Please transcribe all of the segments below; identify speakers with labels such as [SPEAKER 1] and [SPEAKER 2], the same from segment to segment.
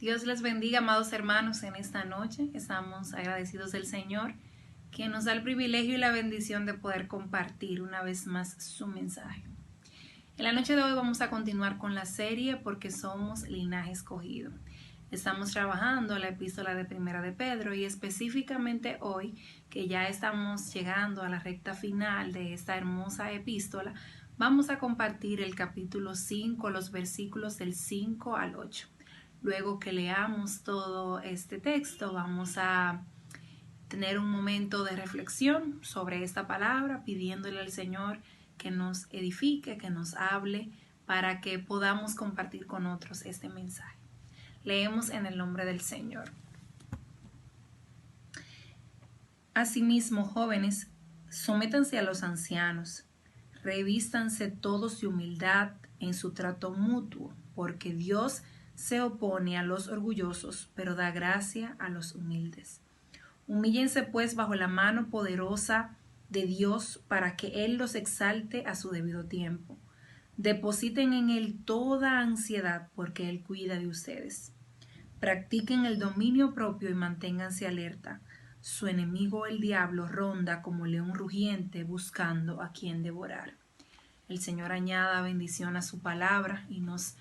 [SPEAKER 1] Dios les bendiga, amados hermanos, en esta noche. Estamos agradecidos del Señor, que nos da el privilegio y la bendición de poder compartir una vez más su mensaje. En la noche de hoy vamos a continuar con la serie porque somos linaje escogido. Estamos trabajando la epístola de Primera de Pedro y específicamente hoy, que ya estamos llegando a la recta final de esta hermosa epístola, vamos a compartir el capítulo 5, los versículos del 5 al 8. Luego que leamos todo este texto, vamos a tener un momento de reflexión sobre esta palabra, pidiéndole al Señor que nos edifique, que nos hable, para que podamos compartir con otros este mensaje. Leemos en el nombre del Señor. Asimismo, jóvenes, sométanse a los ancianos, revístanse todos de humildad en su trato mutuo, porque Dios se opone a los orgullosos, pero da gracia a los humildes. Humíllense pues bajo la mano poderosa de Dios para que Él los exalte a su debido tiempo. Depositen en Él toda ansiedad porque Él cuida de ustedes. Practiquen el dominio propio y manténganse alerta. Su enemigo el diablo ronda como león rugiente buscando a quien devorar. El Señor añada bendición a su palabra y nos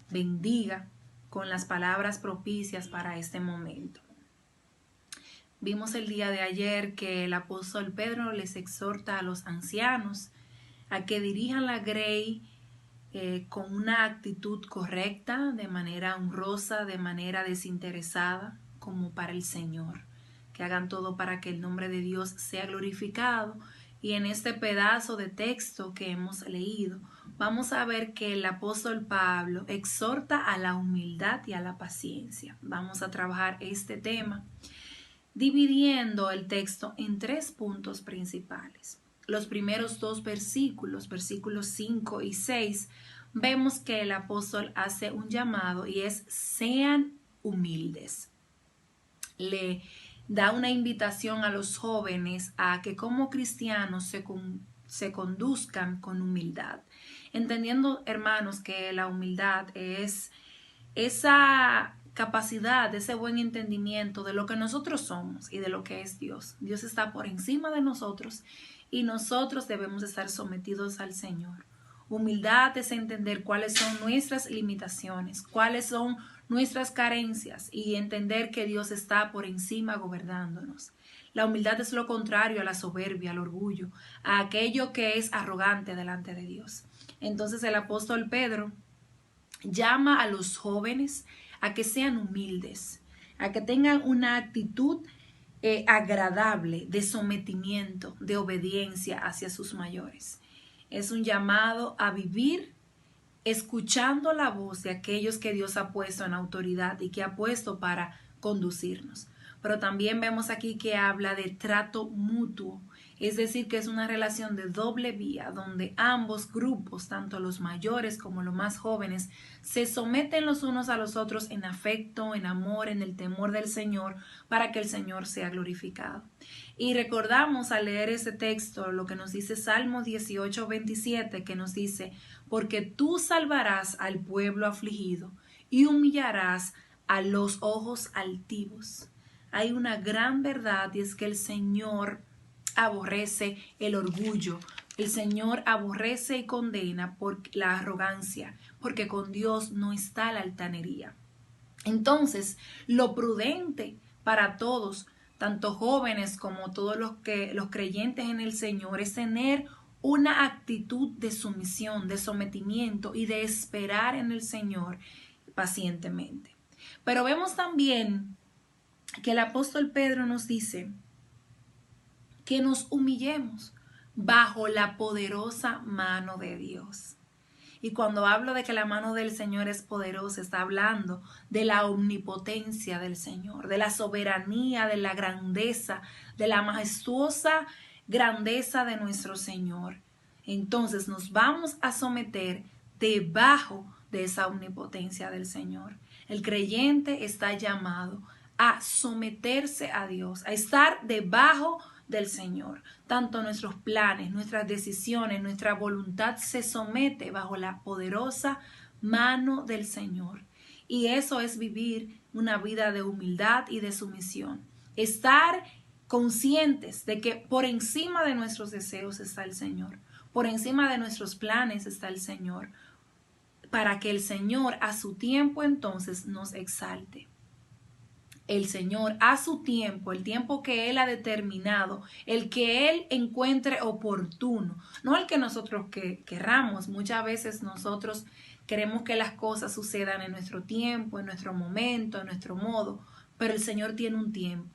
[SPEAKER 1] bendiga con las palabras propicias para este momento. Vimos el día de ayer que el apóstol Pedro les exhorta a los ancianos a que dirijan la grey con una actitud correcta, de manera honrosa, de manera desinteresada, como para el Señor. Que hagan todo para que el nombre de Dios sea glorificado. Y en este pedazo de texto que hemos leído, vamos a ver que el apóstol Pablo exhorta a la humildad y a la paciencia. Vamos a trabajar este tema dividiendo el texto en 3 puntos principales. Los primeros 2 versículos, versículos 5 y 6, vemos que el apóstol hace un llamado y es: sean humildes. Le da una invitación a los jóvenes a que como cristianos se conduzcan con humildad. Entendiendo, hermanos, que la humildad es esa capacidad, ese buen entendimiento de lo que nosotros somos y de lo que es Dios. Dios está por encima de nosotros y nosotros debemos estar sometidos al Señor. Humildad es entender cuáles son nuestras limitaciones, cuáles son nuestras carencias y entender que Dios está por encima gobernándonos. La humildad es lo contrario a la soberbia, al orgullo, a aquello que es arrogante delante de Dios. Entonces el apóstol Pedro llama a los jóvenes a que sean humildes, a que tengan una actitud agradable de sometimiento, de obediencia hacia sus mayores. Es un llamado a vivir escuchando la voz de aquellos que Dios ha puesto en autoridad y que ha puesto para conducirnos. Pero también vemos aquí que habla de trato mutuo, es decir, que es una relación de doble vía, donde ambos grupos, tanto los mayores como los más jóvenes, se someten los unos a los otros en afecto, en amor, en el temor del Señor, para que el Señor sea glorificado. Y recordamos al leer ese texto lo que nos dice Salmo 18:27, que nos dice: porque tú salvarás al pueblo afligido y humillarás a los ojos altivos. Hay una gran verdad y es que el Señor aborrece el orgullo. El Señor aborrece y condena por la arrogancia, porque con Dios no está la altanería. Entonces, lo prudente para todos, tanto jóvenes como todos los creyentes en el Señor, es tener una actitud de sumisión, de sometimiento y de esperar en el Señor pacientemente. Pero vemos también que el apóstol Pedro nos dice que nos humillemos bajo la poderosa mano de Dios. Y cuando hablo de que la mano del Señor es poderosa, está hablando de la omnipotencia del Señor, de la soberanía, de la grandeza, de la majestuosa grandeza de nuestro Señor. Entonces nos vamos a someter debajo de esa omnipotencia del Señor. El creyente está llamado a someterse a Dios, a estar debajo del Señor. Tanto nuestros planes, nuestras decisiones, nuestra voluntad se somete bajo la poderosa mano del Señor. Y eso es vivir una vida de humildad y de sumisión. Estar conscientes de que por encima de nuestros deseos está el Señor. Por encima de nuestros planes está el Señor. Para que el Señor a su tiempo entonces nos exalte. El Señor a su tiempo, el tiempo que Él ha determinado, el que Él encuentre oportuno, no el que nosotros querramos. Muchas veces nosotros queremos que las cosas sucedan en nuestro tiempo, en nuestro momento, en nuestro modo, pero el Señor tiene un tiempo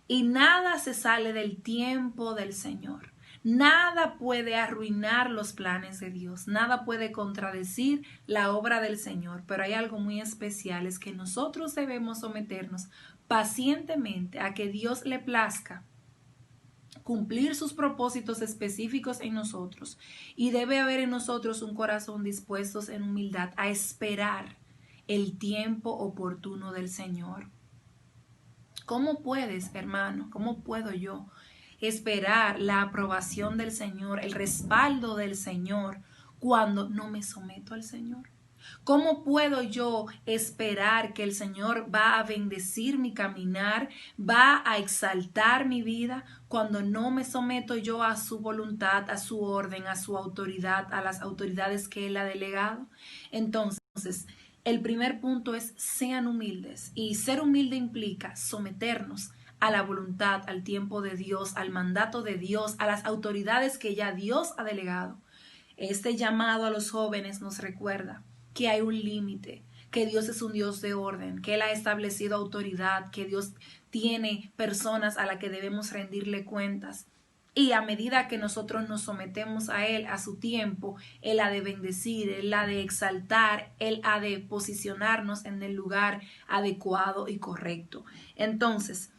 [SPEAKER 1] y nada se sale del tiempo del Señor. Nada puede arruinar los planes de Dios, nada puede contradecir la obra del Señor, pero hay algo muy especial, es que nosotros debemos someternos pacientemente a que Dios le plazca cumplir sus propósitos específicos en nosotros, y debe haber en nosotros un corazón dispuesto en humildad a esperar el tiempo oportuno del Señor. ¿Cómo puedes, hermano? ¿Cómo puedo yo esperar la aprobación del Señor, el respaldo del Señor, cuando no me someto al Señor? ¿Cómo puedo yo esperar que el Señor va a bendecir mi caminar, va a exaltar mi vida, cuando no me someto yo a su voluntad, a su orden, a su autoridad, a las autoridades que Él ha delegado? Entonces, el primer punto es: sean humildes. Y ser humilde implica someternos a la voluntad, al tiempo de Dios, al mandato de Dios, a las autoridades que ya Dios ha delegado. Este llamado a los jóvenes nos recuerda que hay un límite, que Dios es un Dios de orden, que Él ha establecido autoridad, que Dios tiene personas a las que debemos rendirle cuentas. Y a medida que nosotros nos sometemos a Él, a su tiempo, Él ha de bendecir, Él ha de exaltar, Él ha de posicionarnos en el lugar adecuado y correcto. Entonces,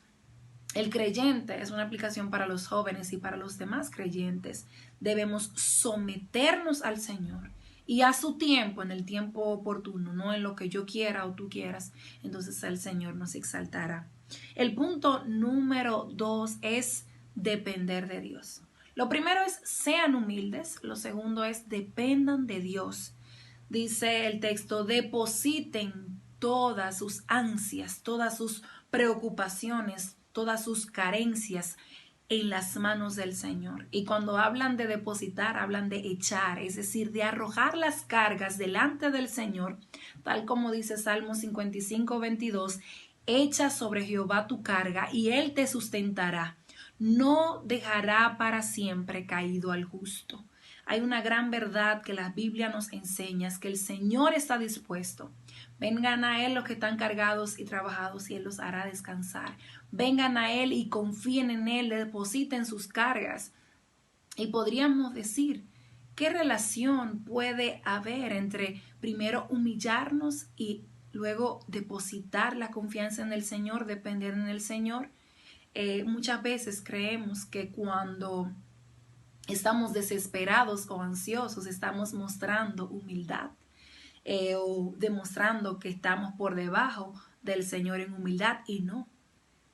[SPEAKER 1] el creyente es una aplicación para los jóvenes y para los demás creyentes. Debemos someternos al Señor y a su tiempo, en el tiempo oportuno, no en lo que yo quiera o tú quieras. Entonces el Señor nos exaltará. El punto número 2 es depender de Dios. Lo primero es: sean humildes. Lo segundo es: dependan de Dios. Dice el texto: depositen todas sus ansias, todas sus preocupaciones, todas sus carencias en las manos del Señor. Y cuando hablan de depositar, hablan de echar, es decir, de arrojar las cargas delante del Señor, tal como dice Salmo 55:22, echa sobre Jehová tu carga y Él te sustentará. No dejará para siempre caído al justo. Hay una gran verdad que la Biblia nos enseña, es que el Señor está dispuesto. Vengan a Él los que están cargados y trabajados y Él los hará descansar. Vengan a Él y confíen en Él, depositen sus cargas. Y podríamos decir, ¿qué relación puede haber entre primero humillarnos y luego depositar la confianza en el Señor, depender en el Señor? Muchas veces creemos que cuando estamos desesperados o ansiosos, estamos mostrando humildad o demostrando que estamos por debajo del Señor en humildad, y no.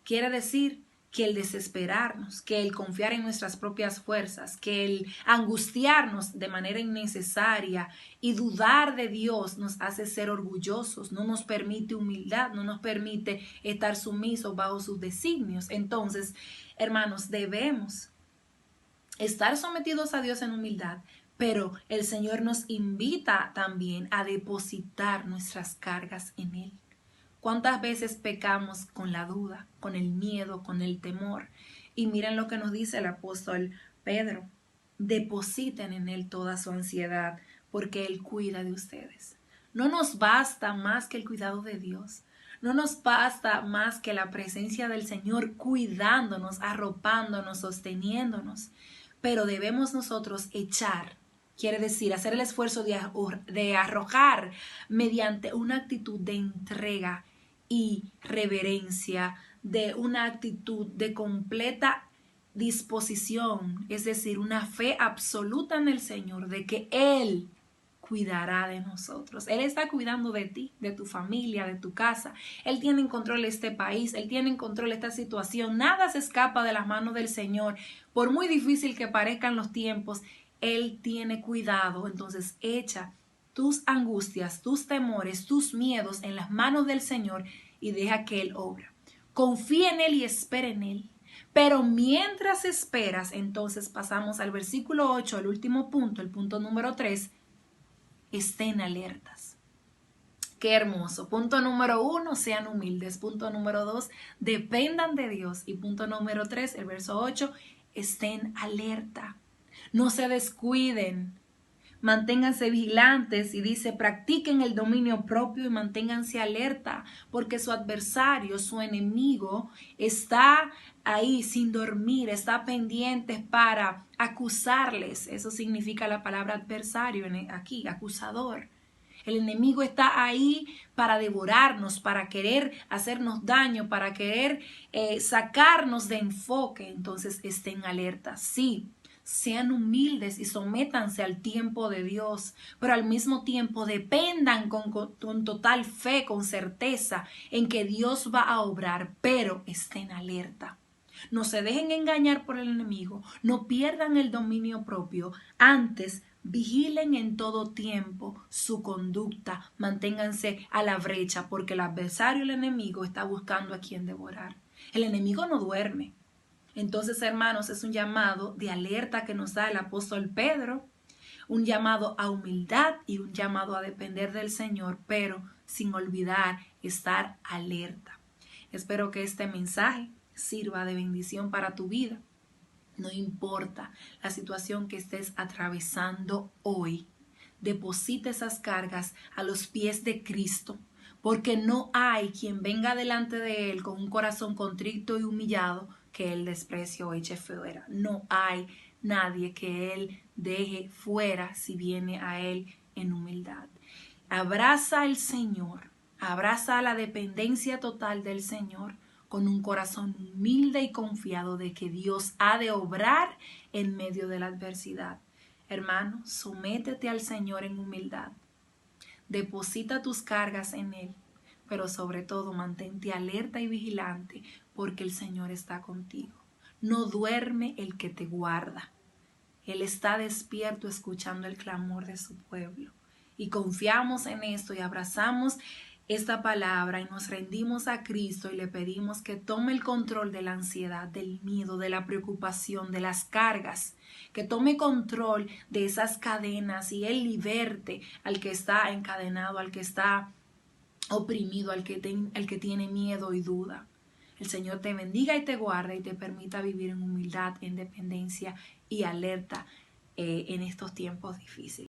[SPEAKER 1] Quiere decir que el desesperarnos, que el confiar en nuestras propias fuerzas, que el angustiarnos de manera innecesaria y dudar de Dios nos hace ser orgullosos, no nos permite humildad, no nos permite estar sumisos bajo sus designios. Entonces, hermanos, debemos estar sometidos a Dios en humildad, pero el Señor nos invita también a depositar nuestras cargas en Él. ¿Cuántas veces pecamos con la duda, con el miedo, con el temor? Y miren lo que nos dice el apóstol Pedro: depositen en Él toda su ansiedad, porque Él cuida de ustedes. No nos basta más que el cuidado de Dios. No nos basta más que la presencia del Señor cuidándonos, arropándonos, sosteniéndonos. Pero debemos nosotros echar, quiere decir hacer el esfuerzo de arrojar mediante una actitud de entrega y reverencia, de una actitud de completa disposición, es decir, una fe absoluta en el Señor, de que Él cuidará de nosotros. Él está cuidando de ti, de tu familia, de tu casa. Él tiene en control este país, Él tiene en control esta situación. Nada se escapa de las manos del Señor. Por muy difícil que parezcan los tiempos, Él tiene cuidado. Entonces echa tus angustias, tus temores, tus miedos en las manos del Señor y deja que Él obra. Confía en Él y espera en Él. Pero mientras esperas, entonces pasamos al versículo 8, el último punto, el punto número 3, estén alertas. Qué hermoso. Punto número 1, sean humildes. Punto número 2, dependan de Dios. Y punto número 3, el verso 8, estén alerta. No se descuiden. Manténganse vigilantes y dice, practiquen el dominio propio y manténganse alerta, porque su adversario, su enemigo, está ahí sin dormir, está pendiente para acusarles. Eso significa la palabra adversario aquí, acusador. El enemigo está ahí para devorarnos, para querer hacernos daño, para querer sacarnos de enfoque. Entonces estén alertas, sí. Sean humildes y sométanse al tiempo de Dios, pero al mismo tiempo dependan con total fe, con certeza en que Dios va a obrar, pero estén alerta. No se dejen engañar por el enemigo, no pierdan el dominio propio, antes vigilen en todo tiempo su conducta, manténganse a la brecha porque el adversario, el enemigo, está buscando a quien devorar. El enemigo no duerme. Entonces, hermanos, es un llamado de alerta que nos da el apóstol Pedro, un llamado a humildad y un llamado a depender del Señor, pero sin olvidar estar alerta. Espero que este mensaje sirva de bendición para tu vida. No importa la situación que estés atravesando hoy, deposita esas cargas a los pies de Cristo, porque no hay quien venga delante de Él con un corazón contrito y humillado que Él desprecie o eche fuera. No hay nadie que Él deje fuera si viene a Él en humildad. Abraza al Señor, abraza la dependencia total del Señor con un corazón humilde y confiado de que Dios ha de obrar en medio de la adversidad. Hermano, sométete al Señor en humildad. Deposita tus cargas en Él, pero sobre todo mantente alerta y vigilante porque el Señor está contigo. No duerme el que te guarda. Él está despierto escuchando el clamor de su pueblo. Y confiamos en esto y abrazamos esta palabra y nos rendimos a Cristo y le pedimos que tome el control de la ansiedad, del miedo, de la preocupación, de las cargas, que tome control de esas cadenas y Él liberte al que está encadenado, al que está oprimido, al que tiene miedo y duda. El Señor te bendiga y te guarde y te permita vivir en humildad, en dependencia y alerta en estos tiempos difíciles.